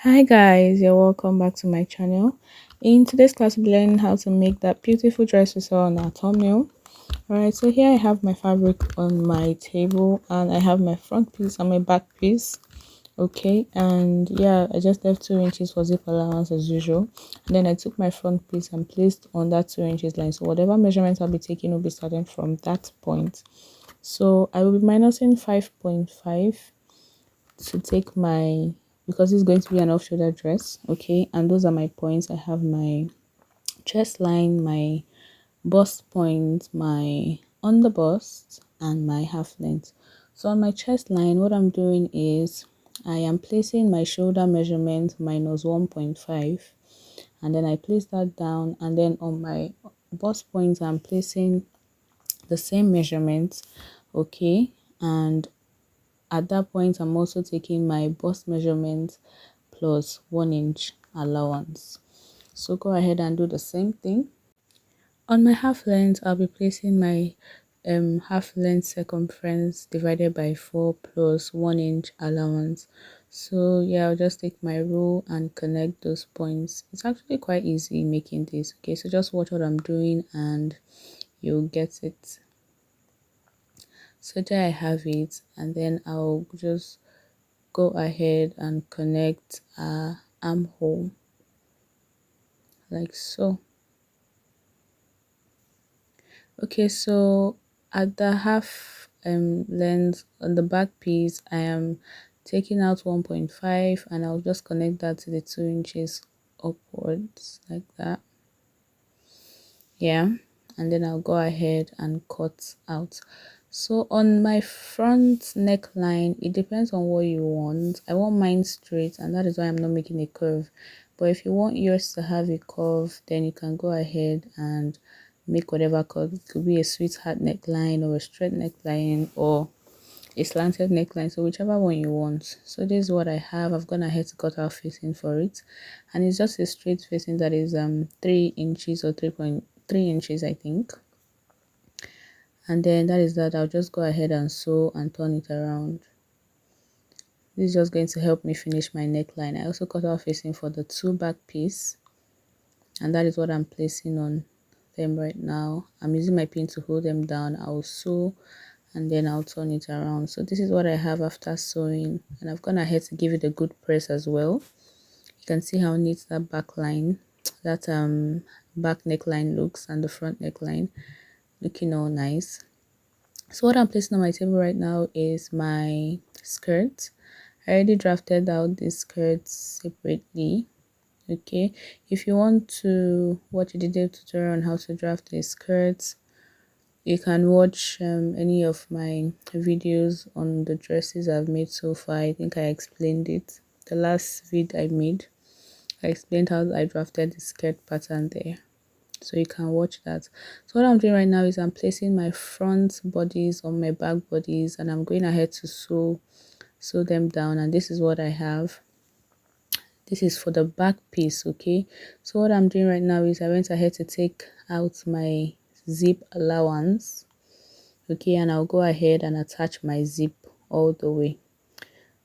Hi guys, you're welcome back to my channel. In today's class, we'll be learning how to make that beautiful dress we saw on our thumbnail. Alright, so here I have my fabric on my table and I have my front piece and my back piece. Okay, and yeah, I just left 2 inches for zip allowance as usual. And then I took my front piece and placed on that 2 inches line. So whatever measurement I'll be taking will be starting from that point. So I will be minusing 5.5 to take my, because it's going to be an off shoulder dress. Okay, and those are my points. I have my chest line, my bust point, my on the bust, and my half length. So on my chest line, what I'm doing is I am placing my shoulder measurement minus 1.5, and then I place that down, and then on my bust point I'm placing the same measurement. Okay, and at that point, I'm also taking my bust measurement plus 1 inch allowance. So go ahead and do the same thing. On my half length, I'll be placing my half length circumference divided by 4 plus 1 inch allowance. So yeah, I'll just take my rule and connect those points. It's actually quite easy making this. Okay, so just watch what I'm doing and you'll get it. So there I have it, and then I'll just go ahead and connect our armhole like so. Okay, so at the half length on the back piece, I am taking out 1.5 and I'll just connect that to the 2 inches upwards like that. Yeah, and then I'll go ahead and cut out. So on my front neckline, it depends on what you want. I want mine straight, and that is why I'm not making a curve. But if you want yours to have a curve, then you can go ahead and make whatever curve. It could be a sweetheart neckline or a straight neckline or a slanted neckline, so whichever one you want. So this is what I have. I've gone ahead to cut out facing for it, and it's just a straight facing that is 3 inches or 3.3 inches, I think. And then that is that. I'll just go ahead and sew and turn it around. This is just going to help me finish my neckline. I also cut out facing for the 2 back piece, and that is what I'm placing on them right now. I'm using my pin to hold them down. I'll sew and then I'll turn it around. So this is what I have after sewing, and I've gone ahead to give it a good press as well. You can see how neat that back line, that back neckline looks, and the front neckline looking all nice. So what I'm placing on my table right now is my skirt. I already drafted out the skirts separately. Okay, if you want to watch a detailed tutorial on how to draft the skirts, you can watch any of my videos on the dresses I've made so far. I think I explained it. The last vid I made, I explained how I drafted the skirt pattern there. So you can watch that. So what I'm doing right now is I'm placing my front bodies on my back bodies, and I'm going ahead to sew them down, and this is what I have. This is for the back piece. Okay, so what I'm doing right now is I went ahead to take out my zip allowance. Okay, and I'll go ahead and attach my zip all the way.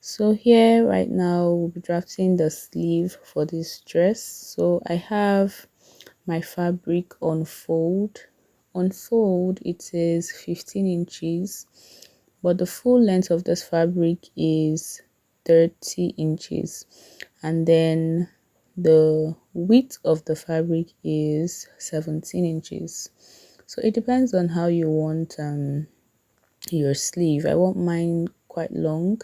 So here right now we'll be drafting the sleeve for this dress. So I have my fabric on fold. On fold it is 15 inches, but the full length of this fabric is 30 inches, and then the width of the fabric is 17 inches. So it depends on how you want your sleeve. I want mine quite long,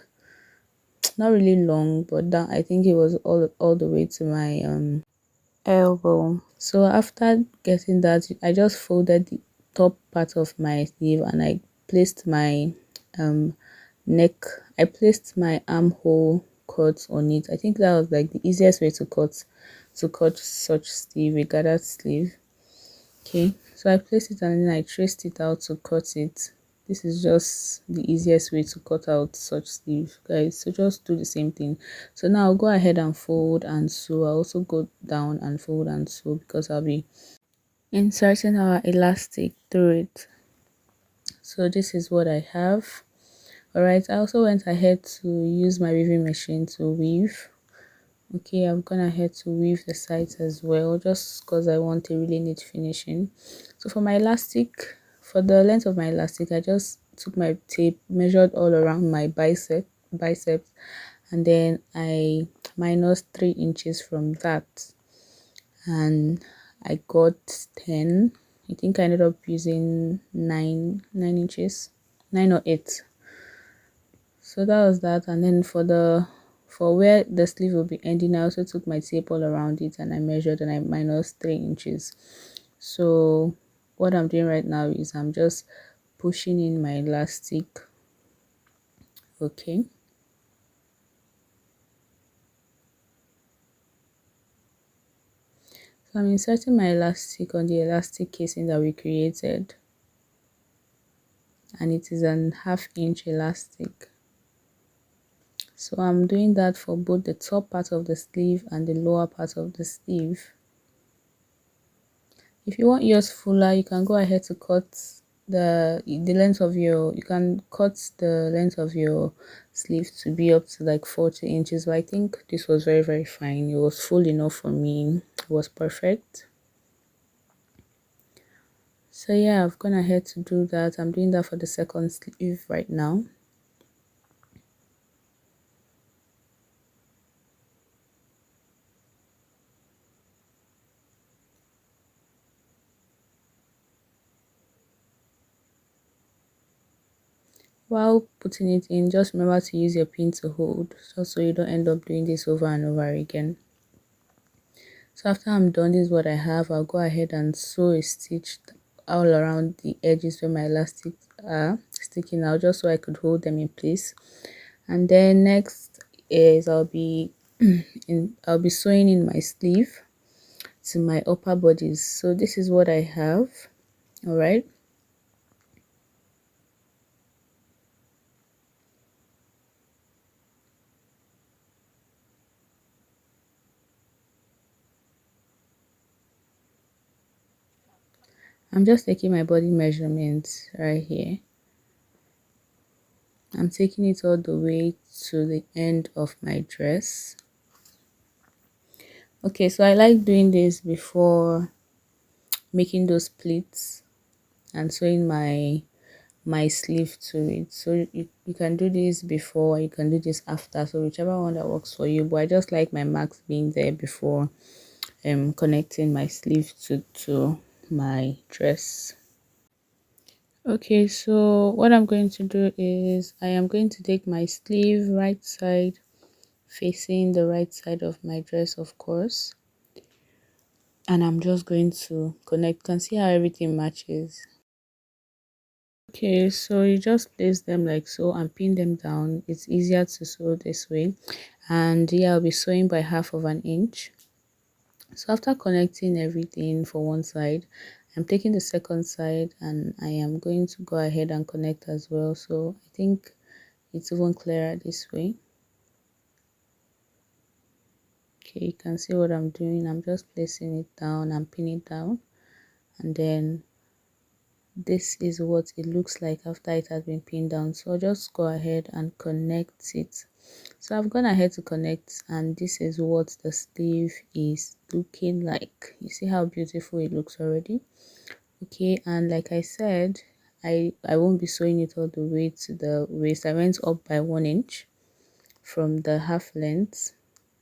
not really long, but down, I think it was all the way to my elbow. So after getting that, I just folded the top part of my sleeve and I placed my neck, I placed my armhole cut on it. I think that was like the easiest way to cut such sleeve, a gathered sleeve. Okay, so I placed it and then I traced it out to cut it. This is just the easiest way to cut out such sleeve, guys, so just do the same thing. So now I'll go ahead and fold and sew. I'll also go down and fold and sew because I'll be inserting our elastic through it. So this is what I have. All right, I also went ahead to use my weaving machine to weave. Okay, I've gone ahead to weave the sides as well, just because I want a really neat finishing. So for my elastic, for the length of my elastic, I just took my tape, measured all around my biceps, and then I minus 3 inches from that, and I got 10. I think I ended up using 9 inches, 9 or 8. So that was that. And then for where the sleeve will be ending, I also took my tape all around it and I measured and I minus 3 inches. So what I'm doing right now is I'm just pushing in my elastic. Okay, so I'm inserting my elastic on the elastic casing that we created, and it is an 1/2 inch elastic. So I'm doing that for both the top part of the sleeve and the lower part of the sleeve. If you want yours fuller, you can go ahead to cut the length of your, you can cut the length of your sleeve to be up to like 40 inches, but I think this was very fine. It was full enough for me. It was perfect. So yeah, I've gone ahead to do that. I'm doing that for the second sleeve right now. While putting it in, just remember to use your pin to hold, just so you don't end up doing this over and over again. So after I'm done, this is what I have. I'll go ahead and sew a stitch all around the edges where my elastics are sticking out, just so I could hold them in place. And then next is I'll be sewing in my sleeve to my upper bodies. So this is what I have. All right. I'm just taking my body measurements right here. I'm taking it all the way to the end of my dress. Okay, so I like doing this before making those pleats and sewing my sleeve to it. So you can do this before, you can do this after, so whichever one that works for you. But I just like my marks being there before connecting my sleeve to my dress. Okay, so what I'm going to do is I am going to take my sleeve right side facing the right side of my dress, of course, and I'm just going to connect. You can see how everything matches. Okay, so you just place them like so and pin them down. It's easier to sew this way. And yeah, I'll be sewing by 1/2 inch. So after connecting everything for one side, I'm taking the second side and I am going to go ahead and connect as well. So I think it's even clearer this way. Okay, you can see what I'm doing. I'm just placing it down and pinning it down, and then this is what it looks like after it has been pinned down. So I'll just go ahead and connect it. So I've gone ahead to connect, and this is what the sleeve is looking like. You see how beautiful it looks already. Okay, and like I said, I won't be sewing it all the way to the waist. I went up by 1 inch from the half length,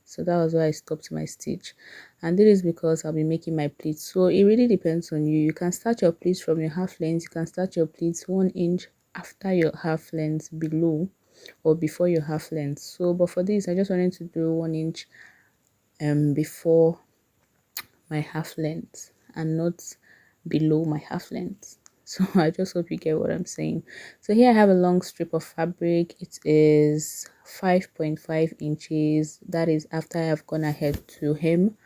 so that was why I stopped my stitch. And this is because I'll be making my pleats, so it really depends on you. You can start your pleats from your half length, you can start your pleats 1 inch after your half length below or before your half length. So but for this I just wanted to do 1 inch before my half length and not below my half length. So I just hope you get what I'm saying. So here I have a long strip of fabric. It is 5.5 inches. That is after I have gone ahead to hem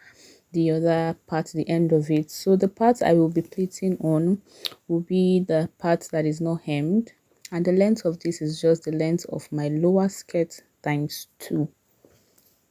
the other part, the end of it. So the part I will be pleating on will be the part that is not hemmed, and the length of this is just the length of my lower skirt times 2.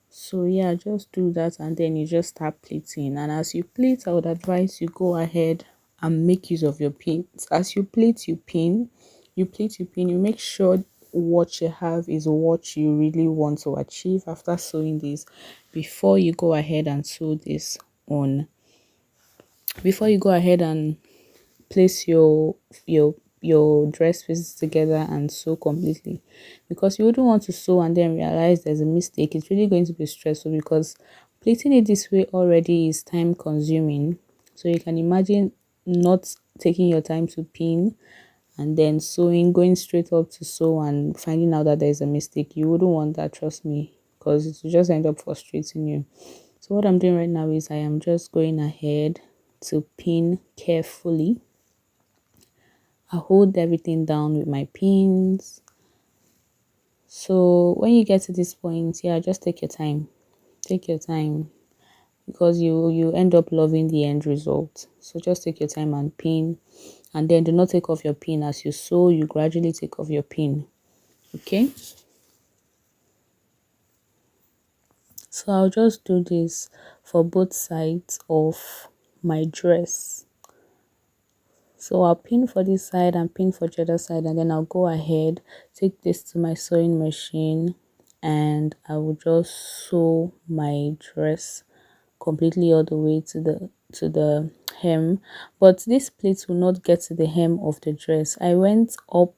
So yeah, just do that and then you just start pleating. And as you pleat, I would advise you go ahead and make use of your pins. As you pleat, you pin, you pleat, you pin. You make sure what you have is what you really want to achieve after sewing this, before you go ahead and sew this on, before you go ahead and place your dress pieces together and sew completely, because you wouldn't want to sew and then realize there's a mistake. It's really going to be stressful, because pleating it this way already is time consuming. So you can imagine not taking your time to pin and then sewing, going straight up to sew and finding out that there's a mistake. You wouldn't want that, trust me, because it will just end up frustrating you. So what I'm doing right now is I am just going ahead to pin carefully. I hold everything down with my pins. So when you get to this point, yeah, just take your time. Take your time, because you end up loving the end result. So just take your time and pin, and then do not take off your pin as you sew. You gradually take off your pin. Okay, so I'll just do this for both sides of my dress. So I'll pin for this side and pin for the other side, and then I'll go ahead, take this to my sewing machine, and I will just sew my dress completely all the way to the hem. But this pleat will not get to the hem of the dress. I went up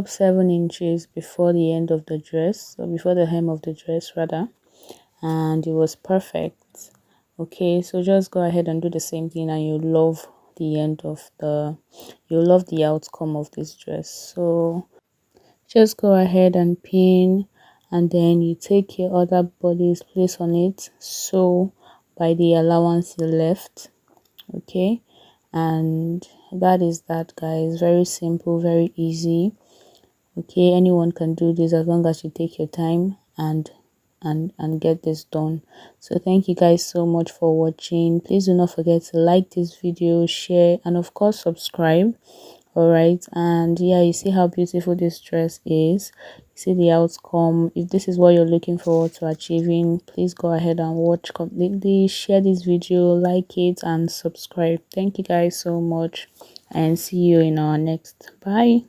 7 inches before the end of the dress, or before the hem of the dress rather, and it was perfect. Okay, so just go ahead and do the same thing, and you'll love the outcome of this dress. So just go ahead and pin, and then you take your other bodice, place on it, sew by the allowance you left. Okay, and that is that, guys. Very simple, very easy. Okay, anyone can do this as long as you take your time and get this done. So thank you guys so much for watching. Please do not forget to like this video, share, and of course subscribe. All right, and yeah, you see how beautiful this dress is. You see the outcome. If this is what you're looking forward to achieving, please go ahead and watch completely, share this video, like it, and subscribe. Thank you guys so much, and see you in our next. Bye.